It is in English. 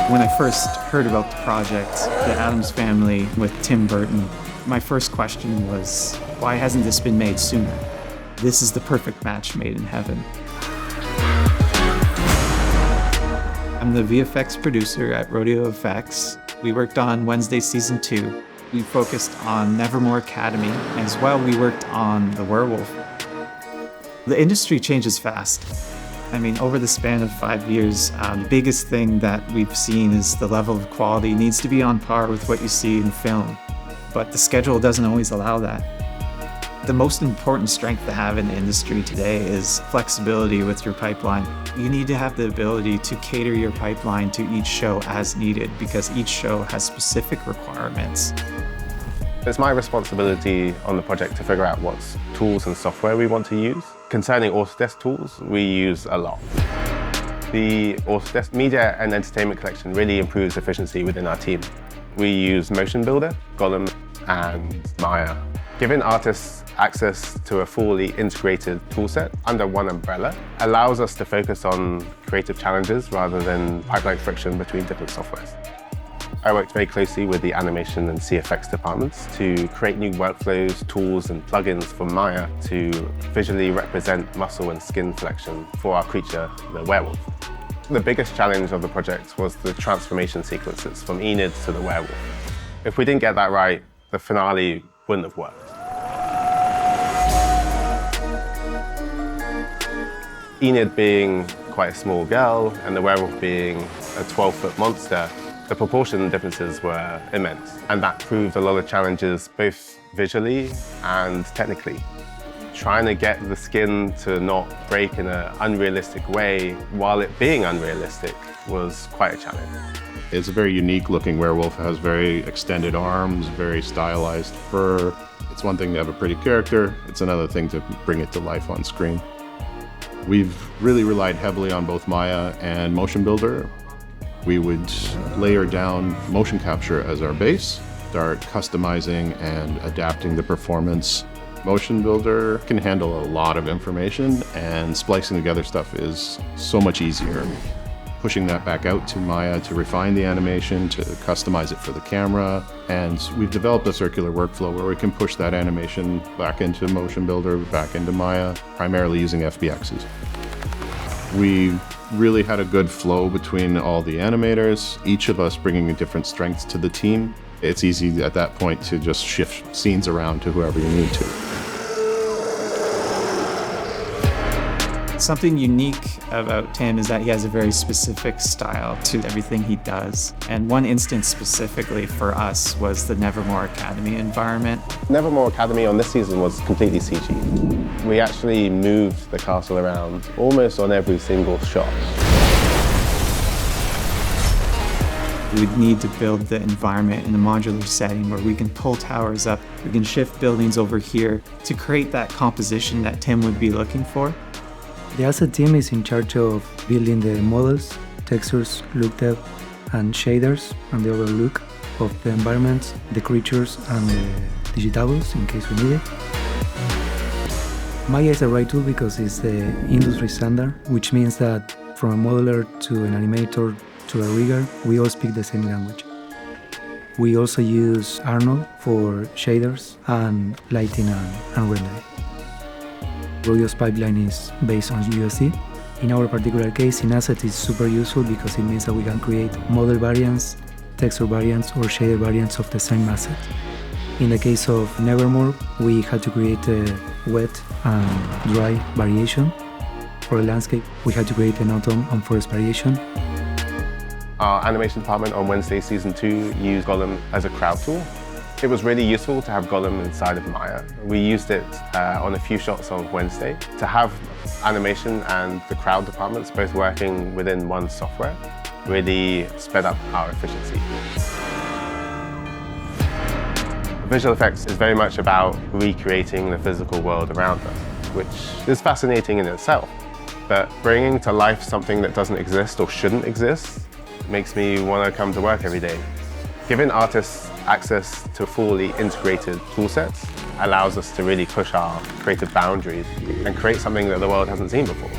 When I first heard about the project, The Addams Family with Tim Burton, my first question was, why hasn't this been made sooner? This is the perfect match made in heaven. I'm the VFX producer at Rodeo FX. We worked on Wednesday Season 2. We focused on Nevermore Academy. As well, we worked on The Werewolf. The industry changes fast. I mean, over the span of 5 years, the biggest thing that we've seen is the level of quality needs to be on par with what you see in film. But the schedule doesn't always allow that. The most important strength to have in the industry today is flexibility with your pipeline. You need to have the ability to cater your pipeline to each show as needed because each show has specific requirements. It's my responsibility on the project to figure out what tools and software we want to use. Concerning Autodesk tools, we use a lot. The Autodesk Media and Entertainment Collection really improves efficiency within our team. We use Motion Builder, Golem, and Maya. Giving artists access to a fully integrated toolset under one umbrella allows us to focus on creative challenges rather than pipeline friction between different softwares. I worked very closely with the animation and CFX departments to create new workflows, tools, and plugins for Maya to visually represent muscle and skin flexion for our creature, the werewolf. The biggest challenge of the project was the transformation sequences from Enid to the werewolf. If we didn't get that right, the finale wouldn't have worked. Enid being quite a small girl and the werewolf being a 12-foot monster, the proportion differences were immense, and that proved a lot of challenges both visually and technically. Trying to get the skin to not break in an unrealistic way while it being unrealistic was quite a challenge. It's a very unique looking werewolf. It has very extended arms, very stylized fur. It's one thing to have a pretty character, it's another thing to bring it to life on screen. We've really relied heavily on both Maya and Motion Builder. We would layer down motion capture as our base, start customizing and adapting the performance. Motion Builder can handle a lot of information, and splicing together stuff is so much easier. Pushing that back out to Maya to refine the animation, to customize it for the camera. And we've developed a circular workflow where we can push that animation back into Motion Builder, back into Maya, primarily using FBXs. We really had a good flow between all the animators, each of us bringing different strengths to the team. It's easy at that point to just shift scenes around to whoever you need to. Something unique about Tim is that he has a very specific style to everything he does. And one instance specifically for us was the Nevermore Academy environment. Nevermore Academy on this season was completely CG. We actually moved the castle around almost on every single shot. We would need to build the environment in a modular setting where we can pull towers up, we can shift buildings over here to create that composition that Tim would be looking for. The asset team is in charge of building the models, textures, look depth, and shaders, and the overall look of the environments, the creatures, and the digitables in case we need it. Maya is the right tool because it's the industry standard, which means that from a modeler to an animator to a rigger, we all speak the same language. We also use Arnold for shaders and lighting and rendering. Rodeo's pipeline is based on USD. In our particular case, in Asset is super useful because it means that we can create model variants, texture variants, or shader variants of the same asset. In the case of Nevermore, we had to create a wet and dry variation. For a landscape, we had to create an autumn and forest variation. Our animation department on Wednesday Season 2 used Golem as a crowd tool. It was really useful to have Golem inside of Maya. We used it on a few shots on Wednesday. To have animation and the crowd departments both working within one software really sped up our efficiency. Visual effects is very much about recreating the physical world around us, which is fascinating in itself. But bringing to life something that doesn't exist or shouldn't exist makes me want to come to work every day. Giving artists access to fully integrated toolsets allows us to really push our creative boundaries and create something that the world hasn't seen before.